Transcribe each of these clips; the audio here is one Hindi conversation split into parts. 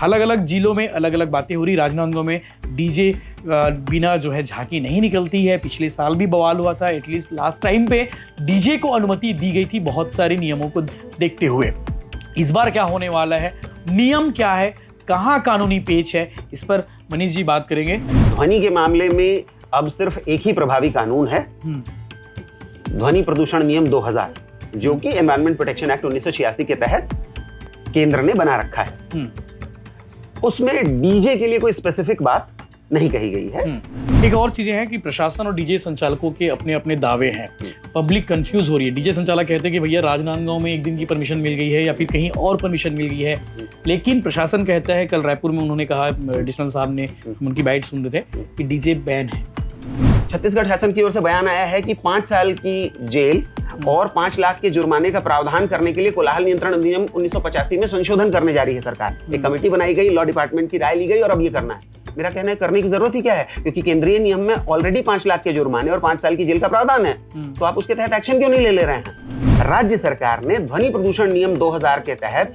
अलग अलग जिलों में अलग अलग बातें हो रही। राजनांदगांव में डीजे बिना जो है झांकी नहीं निकलती है। पिछले साल भी बवाल हुआ था। एटलीस्ट लास्ट टाइम पे डीजे को अनुमति दी गई थी बहुत सारे नियमों को देखते हुए। इस बार क्या होने वाला है, नियम क्या है, कहाँ कानूनी पेच है, इस पर मनीष जी बात करेंगे। ध्वनि के मामले में अब सिर्फ एक ही प्रभावी कानून है, ध्वनि प्रदूषण नियम 2000, जो कि एनवायरमेंट प्रोटेक्शन एक्ट 1986 के तहत केंद्र ने बना रखा है। उसमें डीजे के लिए कोई स्पेसिफिक बात नहीं कही गई है। एक और चीजें हैं कि प्रशासन और डीजे संचालकों के अपने अपने दावे हैं। पब्लिक कंफ्यूज हो रही है। डीजे संचालक कहते हैं कि भैया राजनांदगांव में एक दिन की परमिशन मिल गई है या फिर कहीं और परमिशन मिल गई है, लेकिन प्रशासन कहता है, कल रायपुर में उन्होंने कहा, एडिशनल साहब ने, उनकी बाइट सुन रहे थे, कि डीजे बैन है। छत्तीसगढ़ शासन की ओर से बयान आया है कि 5 साल की जेल और 5 लाख के जुर्माने का प्रावधान करने के लिए कोलाहल नियंत्रण अधिनियम 1985 में संशोधन करने जा रही है सरकार। एक कमेटी बनाई गई, लॉ डिपार्टमेंट की राय ली गई और अब ये करना है। मेरा कहना है करने की जरूरत ही क्या है, क्योंकि केंद्रीय नियम में ऑलरेडी 5 लाख के जुर्माने और 5 साल की जेल का प्रावधान है, तो आप उसके तहत एक्शन क्यों नहीं ले रहे हैं। राज्य सरकार ने ध्वनि प्रदूषण नियम 2000 के तहत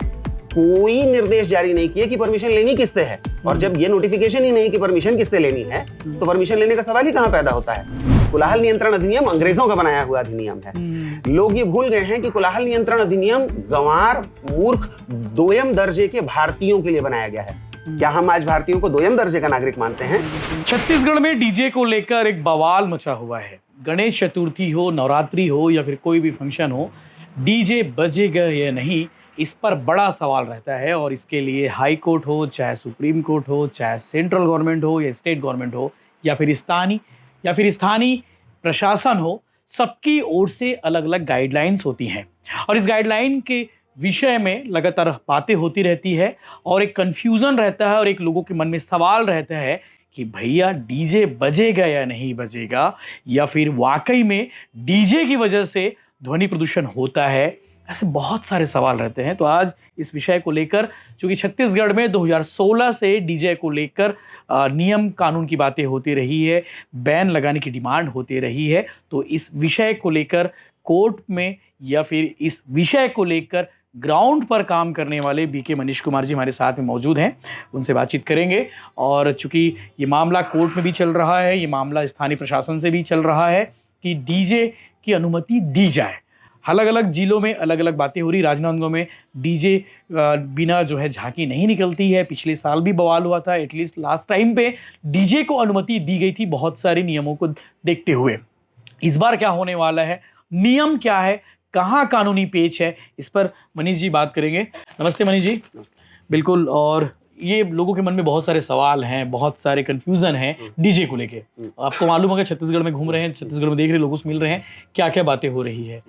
कोई निर्देश जारी नहीं किए कि परमिशन लेनी किससे है, और जब ये नोटिफिकेशन ही नहीं कि परमिशन किससे लेनी है, तो परमिशन लेने का सवाल ही कहां पैदा होता है। कोलाहल नियंत्रण अधिनियम अंग्रेजों का बनाया हुआ अधिनियम है। लोग ये भूल गए हैं कि कोलाहल नियंत्रण अधिनियम गंवार, मूर्ख, दोयम दर्जे के भारतीयों के लिए बनाया गया है। क्या हम आज भारतीयों को दोयम दर्जे का नागरिक मानते हैं? छत्तीसगढ़ में डीजे को लेकर एक बवाल मचा हुआ है। गणेश चतुर्थी हो, नवरात्रि हो या फिर कोई भी फंक्शन हो, डीजे बजेगा या नहीं, इस पर बड़ा सवाल रहता है। और इसके लिए हाई कोर्ट हो, चाहे सुप्रीम कोर्ट हो, चाहे सेंट्रल गवर्नमेंट हो या स्टेट गवर्नमेंट हो, या फिर स्थानीय प्रशासन हो, सबकी ओर से अलग अलग गाइडलाइंस होती हैं। और इस गाइडलाइन के विषय में लगातार बातें होती रहती है और एक कन्फ्यूज़न रहता है और एक लोगों के मन में सवाल रहता है कि भैया डीजे बजेगा या नहीं बजेगा, या फिर वाकई में डीजे की वजह से ध्वनि प्रदूषण होता है। ऐसे बहुत सारे सवाल रहते हैं। तो आज इस विषय को लेकर, चूंकि छत्तीसगढ़ में 2016 से डीजे को लेकर नियम कानून की बातें होती रही है, बैन लगाने की डिमांड होती रही है, तो इस विषय को लेकर कोर्ट में या फिर इस विषय को लेकर ग्राउंड पर काम करने वाले बीके मनीष कुमार जी हमारे साथ में मौजूद हैं, उनसे बातचीत करेंगे। और चूंकि ये मामला कोर्ट में भी चल रहा है, ये मामला स्थानीय प्रशासन से भी चल रहा है कि डीजे की अनुमति दी जाए। अलग अलग जिलों में अलग अलग बातें हो रही। राजनांदगांव में डीजे बिना जो है झांकी नहीं निकलती है। पिछले साल भी बवाल हुआ था। एटलीस्ट लास्ट टाइम पे डीजे को अनुमति दी गई थी बहुत सारे नियमों को देखते हुए। इस बार क्या होने वाला है, नियम क्या है, कहाँ कानूनी पेच है, इस पर मनीष जी बात करेंगे। नमस्ते मनीष जी। बिल्कुल। और ये लोगों के मन में बहुत सारे सवाल हैं, बहुत सारे कंफ्यूजन हैं डीजे को लेके। आपको मालूम होगा, छत्तीसगढ़ में घूम रहे हैं, छत्तीसगढ़ में देख रहे लोगों से मिल रहे हैं, क्या क्या बातें हो रही है।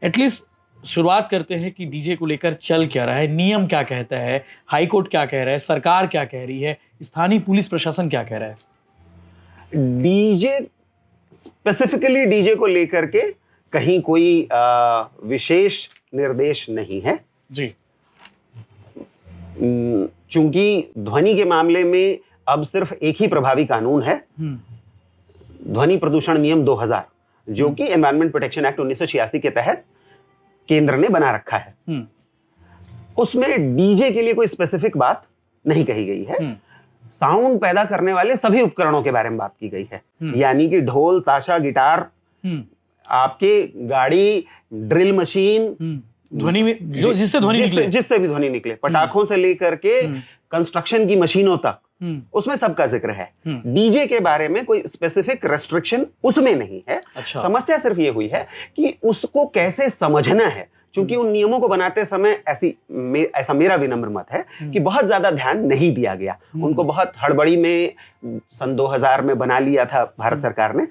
एटलीस्ट शुरुआत करते हैं कि डीजे को लेकर चल क्या रहा है, नियम क्या कहता है, हाई कोर्ट क्या कह रहा है, सरकार क्या कह रही है, स्थानीय पुलिस प्रशासन क्या कह रहा है। डीजे स्पेसिफिकली डीजे को लेकर के कहीं कोई विशेष निर्देश नहीं है जी। चूंकि ध्वनि के मामले में अब सिर्फ एक ही प्रभावी कानून है, ध्वनि प्रदूषण नियम 2000, जो कि एनवायरमेंट प्रोटेक्शन एक्ट 1986 के तहत केंद्र ने बना रखा है। उसमें डीजे के लिए कोई स्पेसिफिक बात नहीं कही गई है। साउंड पैदा करने वाले सभी उपकरणों के बारे में बात की गई है, यानी कि ढोल, ताशा, गिटार, आपके गाड़ी, ड्रिल मशीन, ध्वनि में जो जिससे भी ध्वनि निकले, पटाखों से लेकर के कंस्ट्रक्शन की मशीनों तक, उसमें सबका जिक्र है। डीजे के बारे में कोई स्पेसिफिक रेस्ट्रिक्शन उसमें नहीं है। अच्छा। समस्या सिर्फ ये हुई है कि उसको कैसे समझना है, क्योंकि उन नियमों को बनाते समय ऐसा मेरा विनम्र मत है कि बहुत ज्यादा ध्यान नहीं दिया गया। उनको बहुत हड़बड़ी में सन 2000 में बना लिया था भारत सरकार ने।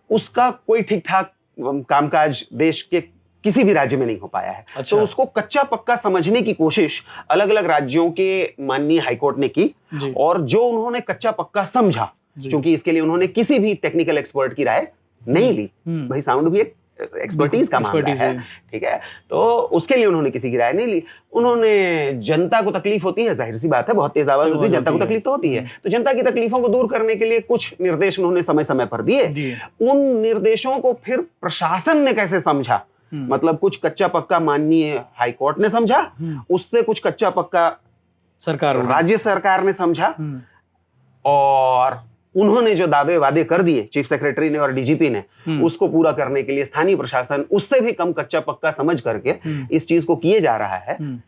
उसका कोई ठीक ठाक कामकाज देश के किसी भी राज्य में नहीं हो पाया है। अच्छा। तो उसको कच्चा पक्का समझने की कोशिश अलग अलग राज्यों के माननीय हाईकोर्ट ने की, और जो उन्होंने कच्चा पक्का समझा, क्योंकि इसके लिए उन्होंने किसी भी टेक्निकल एक्सपर्ट की राय नहीं ली, भाई साउंड भी एक एक्सपर्टीज का मामला है, ठीक है, तो उसके लिए उन्होंने किसी की राय नहीं ली। उन्होंने, जनता को तकलीफ होती है, जाहिर सी बात है, बहुत तेज आवाज होती है, जनता को तकलीफ तो होती है, तो जनता की तकलीफों को दूर करने के लिए कुछ निर्देश उन्होंने समय समय पर दिए। उन निर्देशों को फिर प्रशासन ने कैसे समझा, मतलब कुछ कच्चा पक्का माननीय हाई कोर्ट ने समझा, उससे कुछ कच्चा पक्का सरकार तो होगी। राज्य सरकार ने समझा हम्म, और उन्होंने जो दावे वादे कर दिए चीफ सेक्रेटरी ने और डीजीपी ने, हम्म, उसको पूरा करने के लिए स्थानीय प्रशासन उससे भी कम कच्चा पक्का समझ करके हम्म, इस चीज को किए जा रहा है। हम्म,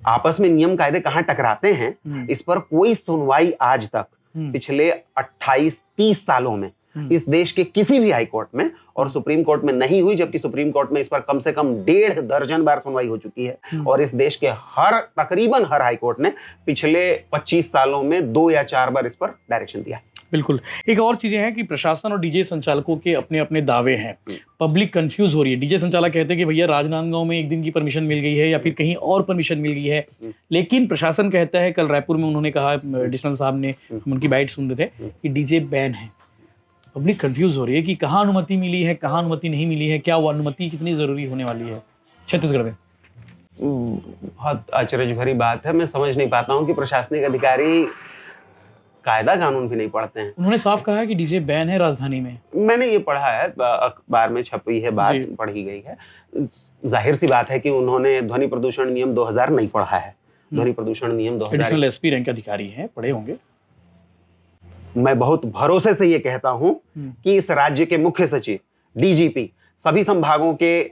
आपस में नियम कायदे कहां टकराते हैं, हम्म, इस पर कोई सुनवाई आज तक हम्म, पिछले 28-30 सालों में इस देश के किसी भी हाई कोर्ट में और सुप्रीम कोर्ट में नहीं हुई, जबकि सुप्रीम कोर्ट में इस पर कम से कम 1.5 दर्जन बार सुनवाई हो चुकी है। और इस देश के तकरीबन हर हाई कोर्ट ने पिछले 25 सालों में 2 या 4 बार इस पर डायरेक्शन दिया। बिल्कुल। एक और चीजें हैं कि प्रशासन और डीजे संचालकों के अपने अपने दावे हैं, पब्लिक कंफ्यूज हो रही है। डीजे संचालक कहते हैं कि भैया राजनांदगांव में 1 दिन की परमिशन मिल गई है या फिर कहीं और परमिशन मिल गई है, लेकिन प्रशासन कहता है, कल रायपुर में उन्होंने कहा, एडिशनल साहब ने, हम उनकी बाइट सुन रहे थे, कि डीजे बैन है। पब्लिक कंफ्यूज हो रही है कि कहाँ अनुमति मिली है, कहाँ अनुमति नहीं मिली है, क्या वो अनुमति कितनी जरूरी होने वाली है छत्तीसगढ़ में। बहुत आश्चर्य भरी बात है। मैं समझ नहीं पाता हूँ कि प्रशासनिक अधिकारी कायदा कानून भी नहीं पढ़ते हैं। उन्होंने साफ कहा है कि डीजे बैन है राजधानी में। मैंने ये पढ़ा है, अखबार में छपी है बात, जी। पढ़ी गई है। जाहिर सी बात है कि उन्होंने ध्वनि प्रदूषण नियम 2000 नहीं पढ़ा है। ध्वनि प्रदूषण नियम 2000 एडिशनल एसपी रैंक अधिकारी हैं, पढ़े होंगे। मैं बहुत भरोसे से ये कहता हूं कि इस राज्य के मुख्य सचिव, डीजीपी, सभी संभागों के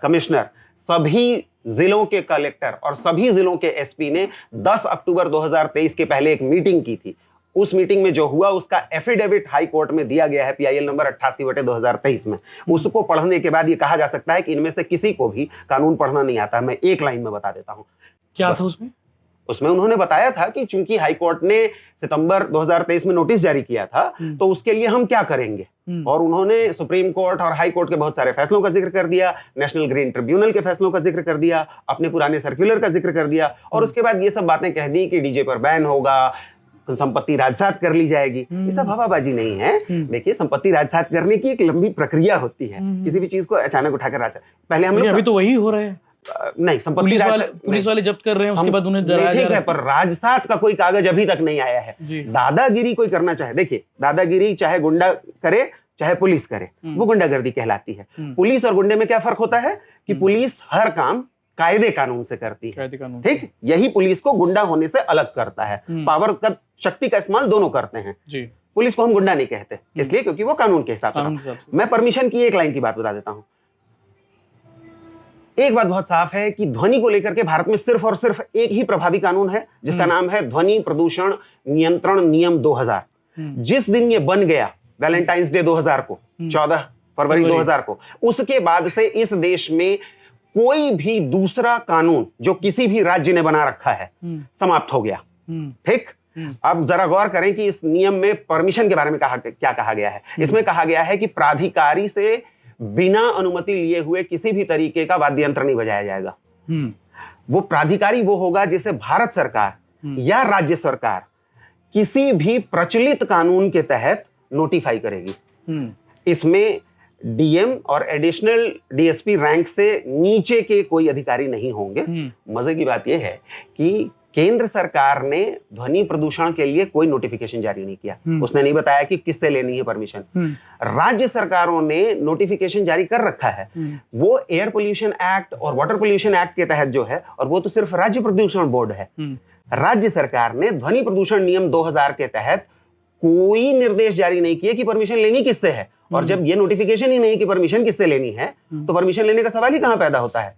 कमिश्नर, सभी जिलों के कलेक्टर और सभी जिलों के एसपी ने 10 अक्टूबर 2023 के पहले एक मीटिंग की थी। उस मीटिंग में जो हुआ उसका एफिडेविट हाई कोर्ट में दिया गया है, पीआईएल नंबर 88/2023 में। उसको पढ़ने के बाद ये कहा जा सकता है कि इनमें से किसी को भी कानून पढ़ना नहीं आता। मैं एक लाइन में बता देता हूं। क्या था उसमें? उसमें उन्होंने बताया था कि चूंकि हाई कोर्ट ने सितंबर 2023 में नोटिस जारी किया था, तो उसके लिए हम क्या करेंगे। और उन्होंने सुप्रीम कोर्ट और हाई कोर्ट के बहुत सारे फैसलों का जिक्र कर दिया, नेशनल ग्रीन ट्रिब्यूनल के फैसलों का जिक्र कर दिया, अपने पुराने सर्कुलर का जिक्र कर दिया, और उसके बाद ये सब बातें कह दी कि डीजे पर बैन होगा, संपत्ति राजसात कर ली जाएगी। ये सब हवाबाजी नहीं है। देखिए, संपत्ति राजसात करने की एक लंबी प्रक्रिया होती है। किसी भी चीज को अचानक उठाकर राजसात, पहले हम लोग अभी तो वही हो रहा है। नहीं, संपत्ति पुलिस वाले जब्त कर रहे हैं, उसके बाद उन्हें डराया जा ठीक रहा है, पर राजसात का कोई कागज अभी तक नहीं आया है। दादागिरी कोई करना चाहे, देखिए, दादागिरी चाहे गुंडा करे चाहे पुलिस करे, वो गुंडागर्दी कहलाती है। पुलिस और गुंडे में क्या फर्क होता है कि पुलिस हर काम कायदे कानून से करती है। ठीक, यही पुलिस को गुंडा होने से अलग करता है। पावर का, शक्ति का इस्तेमाल दोनों करते हैं। पुलिस को हम गुंडा नहीं कहते, इसलिए क्योंकि वो कानून के हिसाब से। मैं परमिशन की एक लाइन की बात बता देता हूं। एक बात बहुत साफ है कि ध्वनि को लेकर के भारत में सिर्फ और सिर्फ एक ही प्रभावी कानून है, जिसका नाम है ध्वनि प्रदूषण नियंत्रण नियम 2000। जिस दिन ये बन गया, वैलेंटाइंस डे 2000 को, 14 फरवरी 2000 को, उसके बाद से इस देश में कोई भी दूसरा कानून जो किसी भी राज्य ने बना रखा है समाप्त हो गया। ठीक, अब जरा गौर करें कि इस नियम में परमिशन के बारे में क्या कहा गया है। इसमें कहा गया है कि प्राधिकारी से बिना अनुमति लिए हुए किसी भी तरीके का वाद्य यंत्र नहीं बजाया जाएगा। वो प्राधिकारी वो होगा जिसे भारत सरकार या राज्य सरकार किसी भी प्रचलित कानून के तहत नोटिफाई करेगी। इसमें डीएम और एडिशनल डीएसपी रैंक से नीचे के कोई अधिकारी नहीं होंगे। मजे की बात यह है कि केंद्र सरकार ने ध्वनि प्रदूषण के लिए कोई नोटिफिकेशन जारी नहीं किया। उसने नहीं बताया कि किससे लेनी है परमिशन। राज्य सरकारों ने नोटिफिकेशन जारी कर रखा है, वो एयर पोल्यूशन एक्ट और वाटर पोल्यूशन एक्ट के तहत जो है, और वो तो सिर्फ राज्य प्रदूषण बोर्ड है। राज्य सरकार ने ध्वनि प्रदूषण नियम 2000 के तहत कोई निर्देश जारी नहीं किए कि परमिशन लेनी किससे है। और जब ये नोटिफिकेशन ही नहीं कि परमिशन किससे लेनी है, तो परमिशन लेने का सवाल ही कहां पैदा होता है।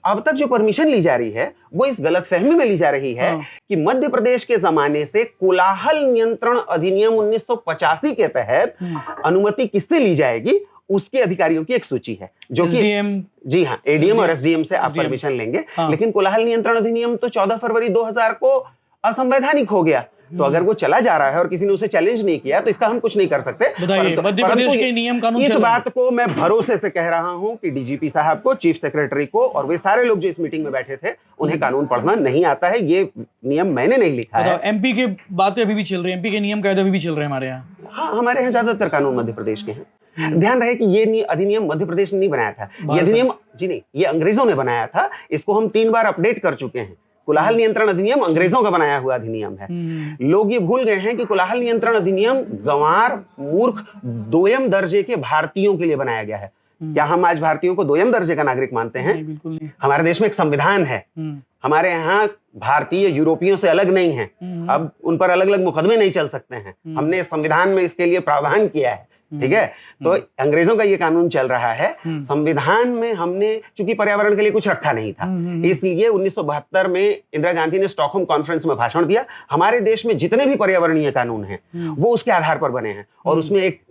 अब तक जो परमिशन ली जा रही है वो इस गलतफहमी में ली जा रही है कि मध्य प्रदेश के जमाने से कोलाहल नियंत्रण अधिनियम 1985 के तहत अनुमति किससे ली जाएगी, उसके अधिकारियों की एक सूची है, जो कि जी हाँ, एडीएम और एसडीएम से आप परमिशन लेंगे। लेकिन कोलाहल नियंत्रण अधिनियम तो 14 फरवरी 2000 को असंवैधानिक हो गया। तो अगर वो चला जा रहा है और किसी ने उसे चैलेंज नहीं किया, तो इसका हम कुछ नहीं कर सकते। मध्य प्रदेश के नियम कानून, इस बात को मैं भरोसे से कह रहा हूं कि डीजीपी साहब को, चीफ सेक्रेटरी को और वे सारे लोग जो इस मीटिंग में बैठे थे, उन्हें कानून पढ़ना नहीं आता है। ये नियम मैंने नहीं लिखा है। एमपी के बातें अभी भी चल रही है, एमपी के नियम कायदे अभी भी चल रहे हैं हमारे यहाँ। हाँ, हमारे यहाँ ज्यादातर कानून मध्य प्रदेश के हैं। ध्यान रहे कि ये अधिनियम मध्य प्रदेश ने नहीं बनाया था। ये अधिनियम जी नहीं, ये अंग्रेजों ने बनाया था। इसको हम 3 बार अपडेट कर चुके हैं। कोलाहल नियंत्रण अधिनियम अंग्रेजों का बनाया हुआ अधिनियम है। लोग ये भूल गए हैं कि कोलाहल नियंत्रण अधिनियम गंवार, मूर्ख, दोयम दर्जे के भारतीयों के लिए बनाया गया है। क्या हम आज भारतीयों को दोयम दर्जे का नागरिक मानते हैं? बिल्कुल नहीं। हमारे देश में एक संविधान है, हमारे यहाँ भारतीय यूरोपियों से अलग नहीं है। अब उन पर अलग अलग मुकदमे नहीं चल सकते हैं। हमने संविधान में इसके लिए प्रावधान किया है, ठीक है। तो अंग्रेजों का ये कानून चल रहा है। संविधान में हमने चूंकि पर्यावरण के लिए कुछ रखा नहीं था, इसलिए 1972 में इंदिरा गांधी ने स्टॉकहोम कॉन्फ्रेंस में भाषण दिया। हमारे देश में जितने भी पर्यावरणीय कानून हैं वो उसके आधार पर बने हैं, और उसमें एक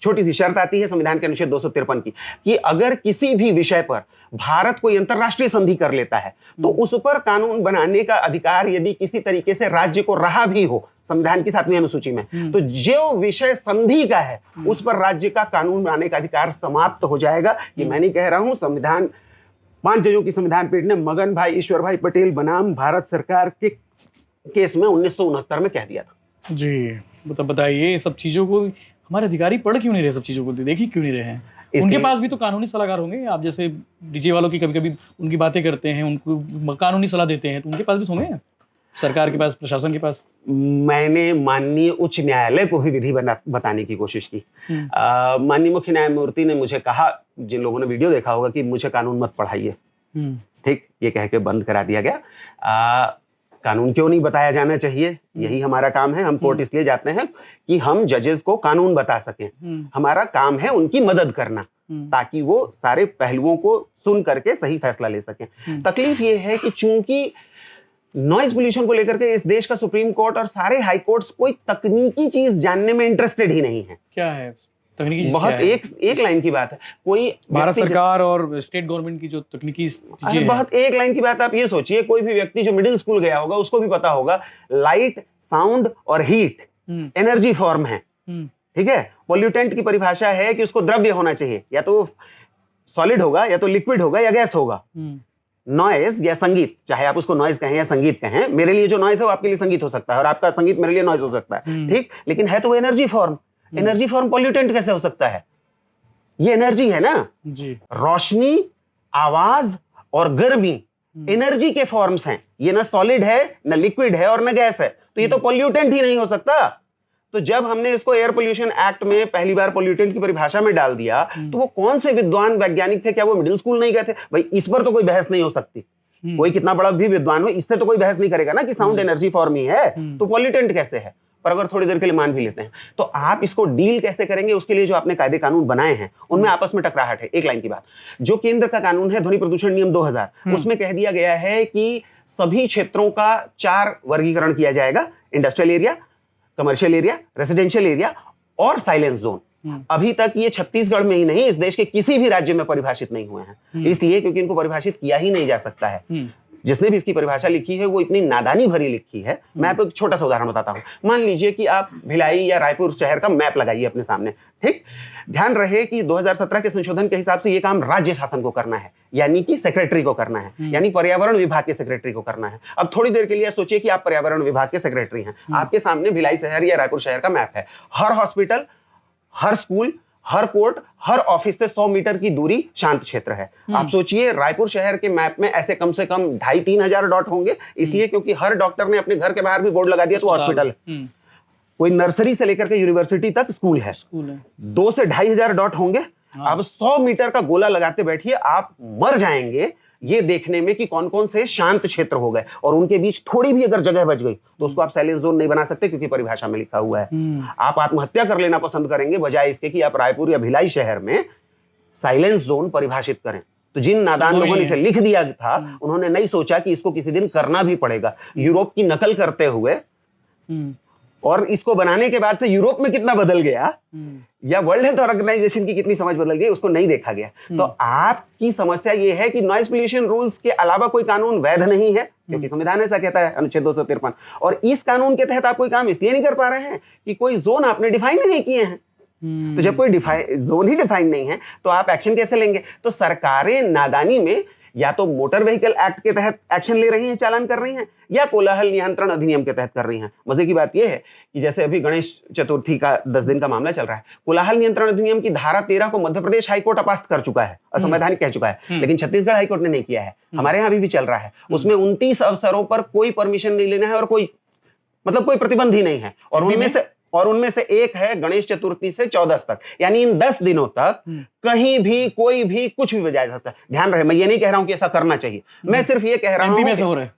छोटी सी शर्त आती है संविधान के अनुच्छेद 253 की, कि अगर किसी भी विषय पर भारत कोई अंतर्राष्ट्रीय संधि कर लेता है तो उस पर कानून बनाने का अधिकार यदि किसी तरीके से राज्य को रहा भी हो, संविधान की 7वीं अनुसूची में, तो जो विषय संधि का है उस पर राज्य का कानून बनाने का अधिकार समाप्त हो जाएगा। ये मैं नहीं कह रहा हूं, संविधान 5 जजों की संविधान पीठ ने मगन भाई ईश्वर भाई पटेल बनाम भारत सरकार के केस में 1969 में कह दिया था। जी, बताइए, ये सब चीजों को हमारे अधिकारी पढ़ क्यों नहीं रहे, सब चीजों को देख ही क्यों नहीं रहे हैं? उनके पास भी तो कानूनी सलाहकार होंगे, आप जैसे डीजे वालों की कभी कभी उनकी बातें करते हैं, उनको कानूनी सलाह देते हैं, तो उनके पास भी तो होंगे, सरकार के पास, प्रशासन के पास। मैंने माननीय उच्च न्यायालय को भी विधि बताने की कोशिश की। माननीय मुख्य न्यायमूर्ति ने मुझे कहा, जिन लोगों ने वीडियो देखा होगा, कि मुझे कानून मत पढ़ाइए, ठीक, ये कह के बंद करा दिया गया। कानून क्यों नहीं बताया जाना चाहिए, यही हमारा काम है। हम कोर्ट इसलिए जाते हैं कि हम जजेस को कानून बता सकें। हमारा काम है उनकी मदद करना, ताकि वो सारे पहलुओं को सुन करके सही फैसला ले सकें। तकलीफ ये है कि चूंकि नॉइज पोल्यूशन को लेकर के इस देश का सुप्रीम कोर्ट और सारे हाई कोर्ट्स कोई तकनीकी चीज जानने में इंटरेस्टेड ही नहीं है। क्या है तकनीकी? बहुत एक लाइन की बात है, कोई भारत सरकार और स्टेट गवर्नमेंट की जो तकनीकी चीजें, बहुत एक लाइन की बात। आप ये सोचिए, कोई भी व्यक्ति जो मिडिल स्कूल गया होगा उसको भी पता होगा लाइट, साउंड और हीट एनर्जी फॉर्म है, ठीक है। पोल्यूटेंट की परिभाषा है कि उसको द्रव्य होना चाहिए, या तो सॉलिड होगा, या तो लिक्विड होगा, या गैस होगा। नॉइज या संगीत, चाहे आप उसको नॉइज कहें या संगीत कहें, मेरे लिए जो नॉइज है वो आपके लिए संगीत हो सकता है, और आपका संगीत मेरे लिए नॉइज हो सकता है, ठीक, लेकिन है तो वो energy form. Energy form pollutant कैसे हो सकता है? ये एनर्जी है ना जी। रोशनी, आवाज और गर्मी एनर्जी के फॉर्म्स हैं। ये ना सॉलिड है, ना लिक्विड है, और ना गैस है, तो ये तो पोल्यूटेंट ही नहीं हो सकता। तो जब हमने इसको एयर पोल्यूशन एक्ट में पहली बार पोल्यूटेंट की परिभाषा में डाल दिया, तो वो कौन से विद्वान वैज्ञानिक थे? क्या वो मिडिल स्कूल नहीं गए थे? भाई इस पर तो कोई बहस नहीं हो सकती। कोई कितना बड़ा भी विद्वान हो, इससे तो कोई बहस नहीं करेगा ना कि साउंड एनर्जी फॉर्म ही है, तो पोल्यूटेंट कैसे है। पर अगर थोड़ी देर के लिए मान भी लेते हैं, तो आप इसको डील कैसे करेंगे? उसके लिए जो आपने कायदे कानून बनाए हैं उनमें आपस में टकराहट है। एक लाइन की बात, जो केंद्र का कानून है ध्वनि प्रदूषण नियम 2000, उसमें कह दिया गया है कि सभी क्षेत्रों का 4 वर्गीकरण किया जाएगा: industrial area, commercial area, residential area और साइलेंस जोन। अभी तक ये छत्तीसगढ़ में ही नहीं, इस देश के किसी भी राज्य में परिभाषित नहीं हुए हैं। इसलिए क्योंकि इनको परिभाषित किया ही नहीं जा सकता है। जिसने भी इसकी परिभाषा लिखी है वो इतनी नादानी भरी लिखी है। मैं आपको एक छोटा सा उदाहरण बताता हूं। मान लीजिए कि आप भिलाई या रायपुर शहर का मैप लगाइए अपने सामने, ठीक। ध्यान रहे कि 2017 के संशोधन के हिसाब से ये काम राज्य शासन को करना है, यानी कि सेक्रेटरी को करना है, यानी पर्यावरण विभाग के सेक्रेटरी को करना है। अब थोड़ी देर के लिए सोचिए कि आप पर्यावरण विभाग के सेक्रेटरी हैं, आपके सामने भिलाई शहर या रायपुर शहर का मैप है। हर हॉस्पिटल, हर स्कूल, हर कोर्ट, हर ऑफिस से 100 मीटर की दूरी शांत क्षेत्र है। आप सोचिए रायपुर शहर के मैप में ऐसे कम से कम 2,500-3 हजार डॉट होंगे, इसलिए क्योंकि हर डॉक्टर ने अपने घर के बाहर भी बोर्ड लगा दिया तो हॉस्पिटल है। कोई नर्सरी से लेकर के यूनिवर्सिटी तक स्कूल है। 2 से 2,500 हजार डॉट होंगे। अब 100 मीटर का गोला लगाते बैठिए, आप मर जाएंगे ये देखने में कि कौन कौन से शांत क्षेत्र हो गए, और उनके बीच थोड़ी भी अगर जगह बच गई तो उसको आप साइलेंस जोन नहीं बना सकते, क्योंकि परिभाषा में लिखा हुआ है। आप आत्महत्या कर लेना पसंद करेंगे बजाय इसके कि आप रायपुर या भिलाई शहर में साइलेंस जोन परिभाषित करें। तो जिन नादान लोगों ने इसे लिख दिया था, उन्होंने नहीं सोचा कि इसको किसी दिन करना भी पड़ेगा। यूरोप की नकल करते हुए, और इसको बनाने के बाद से यूरोप में कितना बदल गया या वर्ल्ड हेल्थ ऑर्गेनाइजेशन की कितनी समझ बदल गई, उसको नहीं देखा गया। तो आपकी समस्या यह है कि नॉइज पोल्यूशन रूल्स के अलावा कोई कानून वैध नहीं है, क्योंकि संविधान ऐसा कहता है, अनुच्छेद 253। और इस कानून के तहत आप कोई काम इसलिए नहीं कर पा रहे हैं कि कोई जोन आपने डिफाइन नहीं किए हैं। तो जब कोई जोन ही डिफाइन नहीं है तो आप एक्शन कैसे लेंगे? तो सरकारें नादानी में या तो मोटर व्हीकल एक्ट के तहत एक्शन ले रही हैं, चालान कर रही हैं, या कोलाहल नियंत्रण अधिनियम के तहत कर रही हैं। मजे की बात यह है कि जैसे अभी गणेश चतुर्थी का 10 दिन का मामला चल रहा है, कोलाहल नियंत्रण अधिनियम की धारा 13 को मध्य प्रदेश हाईकोर्ट अपास्त कर चुका है, असंवैधानिक कह चुका है, लेकिन छत्तीसगढ़ हाईकोर्ट ने नहीं किया है। हमारे यहाँ अभी भी चल रहा है। उसमें 29 अवसरों पर कोई परमिशन नहीं लेना है और कोई मतलब कोई प्रतिबंध ही नहीं है। और उनमें से और उनमें से एक है गणेश चतुर्थी से 14 तक, यानी इन 10 दिनों तक कहीं भी कोई भी कुछ भी बजाया जा सकता है। ध्यान रहे, मैं ये नहीं कह रहा हूं कि ऐसा करना चाहिए, मैं सिर्फ ये कह रहा हूं में ऐसा हो रहा है।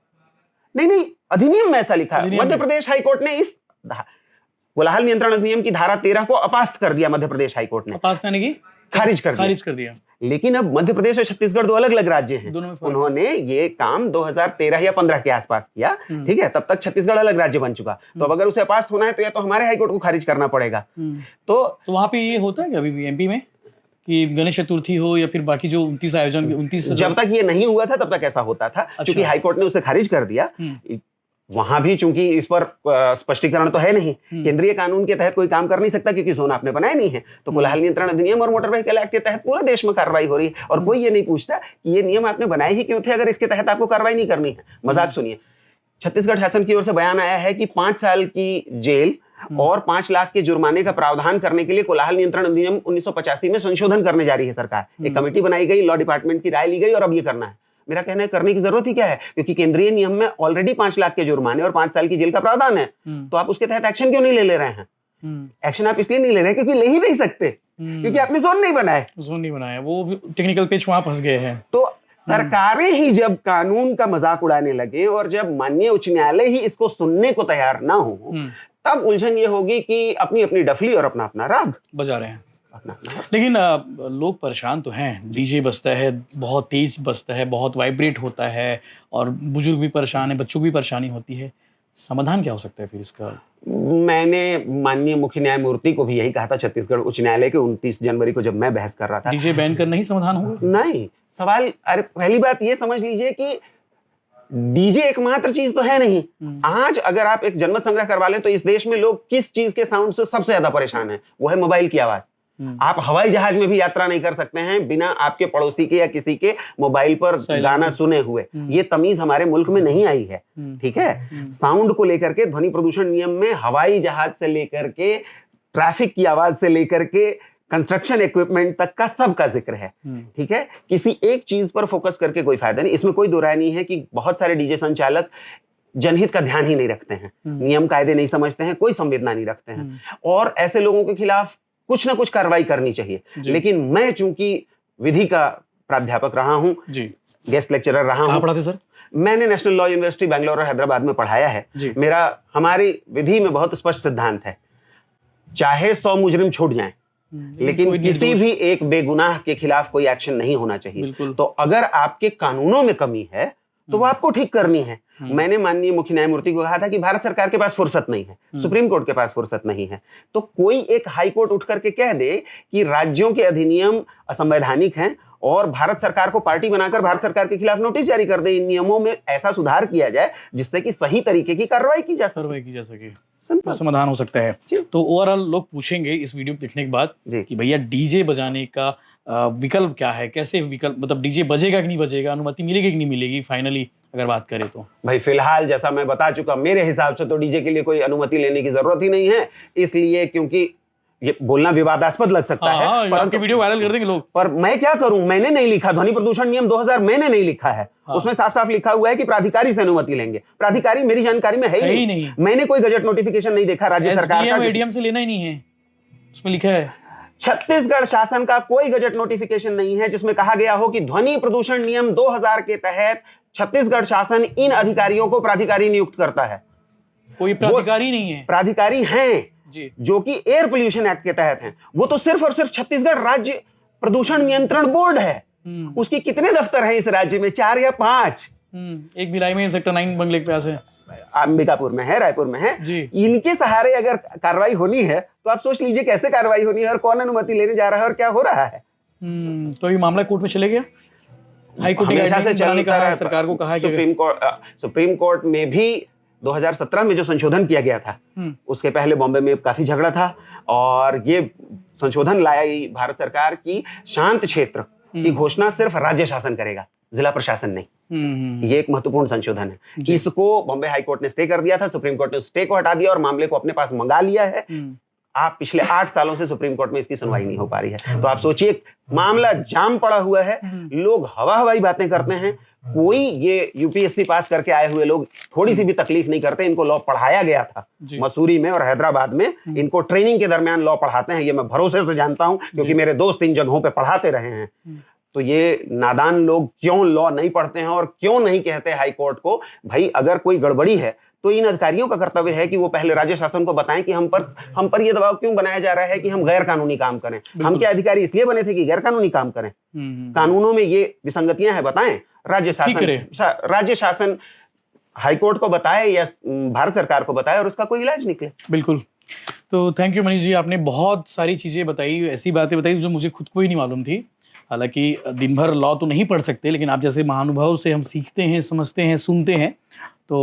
नहीं, अधिनियम में ऐसा लिखा है। मध्य प्रदेश हाईकोर्ट ने इस कोलाहल नियंत्रण अधिनियम की धारा 13 को अपास्त कर दिया। मध्य प्रदेश हाईकोर्ट ने अपास्त यानी कि खारिज कर दिया। लेकिन अब मध्य प्रदेश और छत्तीसगढ़ दो अलग अलग राज्य हैं। उन्होंने ये काम 2013 या 15 के आसपास किया, ठीक है, तब तक छत्तीसगढ़ अलग राज्य बन चुका। तो अब अगर उसे अपास्त होना है तो या तो हमारे हाईकोर्ट को खारिज करना पड़ेगा। तो वहां पे ये होता है क्या अभी भी एमपी में कि गणेश चतुर्थी हो या फिर बाकी जो 29 आयोजन 29 जब तक ये नहीं हुआ था तब तक ऐसा होता था। क्योंकि हाईकोर्ट ने उसे खारिज कर दिया, वहां भी चूंकि इस पर स्पष्टीकरण तो है नहीं, केंद्रीय कानून के तहत कोई काम कर नहीं सकता क्योंकि जोन आपने बनाए नहीं है। तो कोलाहल नियंत्रण अधिनियम और मोटर व्हीकल एक्ट के तहत पूरे देश में कार्रवाई हो रही है और कोई ये नहीं पूछता कि ये नियम आपने बनाए ही क्यों थे अगर इसके तहत आपको कार्रवाई नहीं करनी है। मजाक सुनिए, छत्तीसगढ़ शासन की ओर से बयान आया है कि 5 साल की जेल और 5 लाख के जुर्माने का प्रावधान करने के लिए कोलाहल नियंत्रण अधिनियम 1985 में संशोधन करने जा रही है सरकार। एक कमेटी बनाई गई, लॉ डिपार्टमेंट की राय ली गई और अब ये करना है। मेरा कहना है करने की जरूरत ही क्या है, क्योंकि केंद्रीय नियम में ऑलरेडी 5 लाख के जुर्माने और 5 साल की जेल का प्रावधान है। तो आप उसके तहत एक्शन क्यों नहीं ले रहे हैं? एक्शन आप इसलिए नहीं ले रहे हैं क्योंकि ले ही नहीं सकते, क्योंकि आपने जोन नहीं बनाया, वो टेक्निकल पेच वहां फंस गए हैं। तो सरकारें ही जब कानून का मजाक उड़ाने लगे और जब माननीय उच्च न्यायालय ही इसको सुनने को तैयार ना हो, तब उलझन ये होगी कि अपनी अपनी डफली और अपना अपना राग बजा रहे हैं। लेकिन लोग परेशान तो हैं, डीजे बजता है, बहुत तेज बजता है, बहुत वाइब्रेट होता है और बुजुर्ग भी परेशान है, बच्चों भी परेशानी होती है। समाधान क्या हो सकता है फिर इसका? मैंने माननीय मुख्य न्यायमूर्ति को भी यही कहा था छत्तीसगढ़ उच्च न्यायालय के 29 जनवरी को, जब मैं बहस कर रहा था। डीजे बैन करना ही समाधान होगा? नहीं, सवाल, अरे पहली बात ये समझ लीजिए कि डीजे एकमात्र चीज तो है नहीं। आज अगर आप एक जनमत संग्रह करवा लें तो इस देश में लोग किस चीज के साउंड से सबसे ज्यादा परेशान है, वो है मोबाइल की आवाज। आप हवाई जहाज में भी यात्रा नहीं कर सकते हैं बिना आपके पड़ोसी के या किसी के मोबाइल पर गाना सुने हुए। ये तमीज हमारे मुल्क में नहीं आई है, ठीक है। साउंड को लेकर के, ध्वनि प्रदूषण नियम में हवाई जहाज से लेकर के, ट्रैफिक की आवाज से लेकर के, कंस्ट्रक्शन इक्विपमेंट तक का सबका जिक्र है, ठीक है। किसी एक चीज पर फोकस करके कोई फायदा नहीं। इसमें कोई दो राय नहीं है कि बहुत सारे डीजे संचालक जनहित का ध्यान ही नहीं रखते हैं, नियम कायदे नहीं समझते हैं, कोई संवेदना नहीं रखते हैं, और ऐसे लोगों के खिलाफ कुछ ना कुछ कार्रवाई करनी चाहिए। लेकिन मैं चूंकि विधि का प्राध्यापक रहा हूं, गेस्ट लेक्चरर रहा हूं। कहाँ पढ़ाते सर? मैंने नेशनल लॉ यूनिवर्सिटी बैंगलोर और हैदराबाद में पढ़ाया है। हमारी विधि में बहुत स्पष्ट सिद्धांत है, चाहे 100 मुजरिम छूट जाएं, लेकिन किसी भी एक बेगुनाह के खिलाफ कोई एक्शन नहीं होना चाहिए। तो अगर आपके कानूनों में कमी है तो वो आपको ठीक करनी है। मैंने माननीय मुख्य न्यायमूर्ति को कहा था कि भारत सरकार के पास फुर्सत नहीं है, सुप्रीम कोर्ट के पास फुर्सत नहीं है, तो कोई एक हाई कोर्ट उठ करके कह दे कि राज्यों के अधिनियम असंवैधानिक हैं और भारत सरकार को पार्टी बनाकर भारत सरकार के खिलाफ नोटिस जारी कर दे, इन नियमों में ऐसा सुधार किया जाए जिससे कि सही तरीके की कार्रवाई की जा सके, समाधान हो सकता है। तो ओवरऑल लोग पूछेंगे इस वीडियो को देखने के बाद कि भैया डीजे बजाने का विकल्प क्या है, कैसे विकल्प, मतलब डीजे बजेगा कि नहीं बजेगा, अनुमति मिलेगी कि नहीं मिलेगी फाइनली अगर बात करें तो? भाई फिलहाल जैसा मैं बता चुका, मेरे हिसाब से तो डीजे के लिए कोई अनुमति लेने की जरूरत ही नहीं है, इसलिए क्योंकि ये बोलना विवादास्पद लग सकता है, परंतु वीडियो वायरल कर देंगे लोग। पर मैं क्या करूं, मैंने नहीं लिखा, ध्वनि प्रदूषण नियम 2000 मैंने नहीं लिखा है। उसमें साफ साफ लिखा हुआ है कि प्राधिकारी से अनुमति लेंगे। प्राधिकारी मेरी जानकारी में है ही नहीं। मैंने कोई गजट नोटिफिकेशन नहीं देखा राज्य सरकार का, एडीएम से लेना ही नहीं है, उसमें लिखा है। छत्तीसगढ़ शासन का कोई गजट नोटिफिकेशन नहीं है जिसमें कहा गया हो कि ध्वनि प्रदूषण नियम 2000 के तहत छत्तीसगढ़ शासन इन अधिकारियों को प्राधिकारी नियुक्त करता है। कोई प्राधिकारी नहीं है। प्राधिकारी हैं जो कि एयर पोल्यूशन एक्ट के तहत हैं। वो तो सिर्फ और सिर्फ छत्तीसगढ़ राज्य प्रदूषण नियंत्रण बोर्ड है। उसकी कितने दफ्तर हैं इस राज्य में? 4 या 5। एक भिलाई में सेक्टर 9 बंगले के पास है, अंबिकापुर में है, रायपुर में है। इनके सहारे अगर कार्रवाई होनी है तो आप सोच लीजिए कैसे कार्रवाई होनी है और कौन अनुमति लेने जा रहा है और क्या हो रहा है। तो ये मामला कोर्ट में चले गया, हाई कोर्ट हमेशा से चलने का है, सरकार को कहा सुप्रीम कोर्ट में भी 2017 में जो संशोधन किया गया था, उसके पहले बॉम्बे में काफी झगड़ा था और ये संशोधन लाई भारत सरकार की शांत क्षेत्र की घोषणा सिर्फ राज्य शासन करेगा, जिला प्रशासन नहीं। ये एक महत्वपूर्ण संशोधन है। इसको बॉम्बे हाई कोर्ट ने स्टे कर दिया था, सुप्रीम कोर्ट ने स्टे को हटा दिया और मामले को अपने पास मंगा लिया है। आप पिछले 8 सालों से सुप्रीम कोर्ट में इसकी सुनवाई नहीं हो पा रही है। तो आप सोचिए, मामला जाम पड़ा हुआ है, लोग हवा हवाई बातें करते हैं, कोई ये यूपीएससी पास करके आए हुए लोग थोड़ी सी भी तकलीफ नहीं करते। इनको लॉ पढ़ाया गया था मसूरी में और हैदराबाद में, इनको ट्रेनिंग के दरमियान लॉ पढ़ाते हैं, ये मैं भरोसे से जानता हूं क्योंकि मेरे दोस्त इन जगहों पे पढ़ाते रहे हैं। तो ये नादान लोग क्यों लॉ नहीं पढ़ते हैं और क्यों नहीं कहते हाई कोर्ट को भाई अगर कोई गड़बड़ी है तो इन अधिकारियों का कर्तव्य है कि वो पहले राज्य शासन को बताएं कि हम पर ये दबाव क्यों बनाया जा रहा है कि हम गैर कानूनी काम करें। हम क्या अधिकारी इसलिए बने थे कि गैर कानूनी काम करें? कानूनों में ये विसंगतियां हैं, बताएं। राज्य शासन हाईकोर्ट को बताए या भारत सरकार को बताए और उसका कोई इलाज निकले। बिल्कुल। तो थैंक यू मनीष जी, आपने बहुत सारी चीज़ें बताई, ऐसी बातें बताई जो मुझे खुद को ही नहीं मालूम थी। हालांकि दिन भर लॉ तो नहीं पढ़ सकते, लेकिन आप जैसे महानुभाव से हम सीखते हैं, समझते हैं, सुनते हैं। तो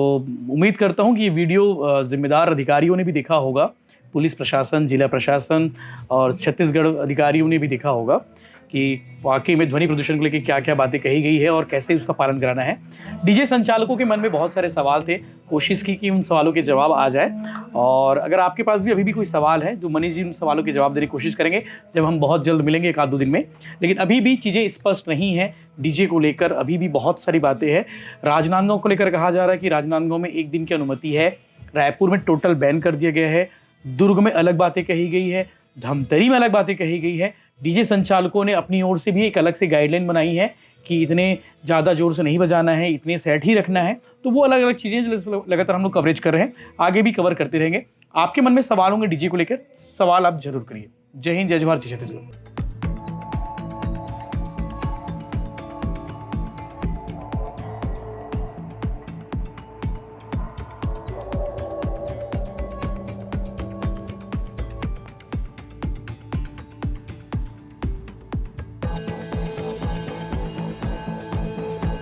उम्मीद करता हूं कि ये वीडियो जिम्मेदार अधिकारियों ने भी देखा होगा, पुलिस प्रशासन, जिला प्रशासन और छत्तीसगढ़ अधिकारियों ने भी देखा होगा कि वाकई में ध्वनि प्रदूषण को लेकर क्या क्या बातें कही गई है और कैसे उसका पालन कराना है। डीजे संचालकों के मन में बहुत सारे सवाल थे, कोशिश की कि उन सवालों के जवाब आ जाए। और अगर आपके पास भी अभी भी कोई सवाल है तो मनीष जी उन सवालों के जवाब देने की कोशिश करेंगे जब हम बहुत जल्द मिलेंगे, 1-2 दिन में। लेकिन अभी भी चीज़ें स्पष्ट नहीं है डीजे को लेकर, अभी भी बहुत सारी बातें हैं। राजनांदगांव को लेकर कहा जा रहा है कि राजनांदगांव में 1 दिन की अनुमति है, रायपुर में टोटल बैन कर दिया गया है, दुर्ग में अलग बातें कही गई है, धमतरी में अलग बातें कही गई है। डीजे संचालकों ने अपनी ओर से भी एक अलग से गाइडलाइन बनाई है कि इतने ज़्यादा जोर से नहीं बजाना है, इतने सेट ही रखना है। तो वो अलग अलग चीज़ें लगातार हम लोग कवरेज कर रहे हैं, आगे भी कवर करते रहेंगे। आपके मन में सवाल होंगे डीजे को लेकर, सवाल आप जरूर करिए। जय हिंद, जय जवाहर, जय छत्तीसगढ़।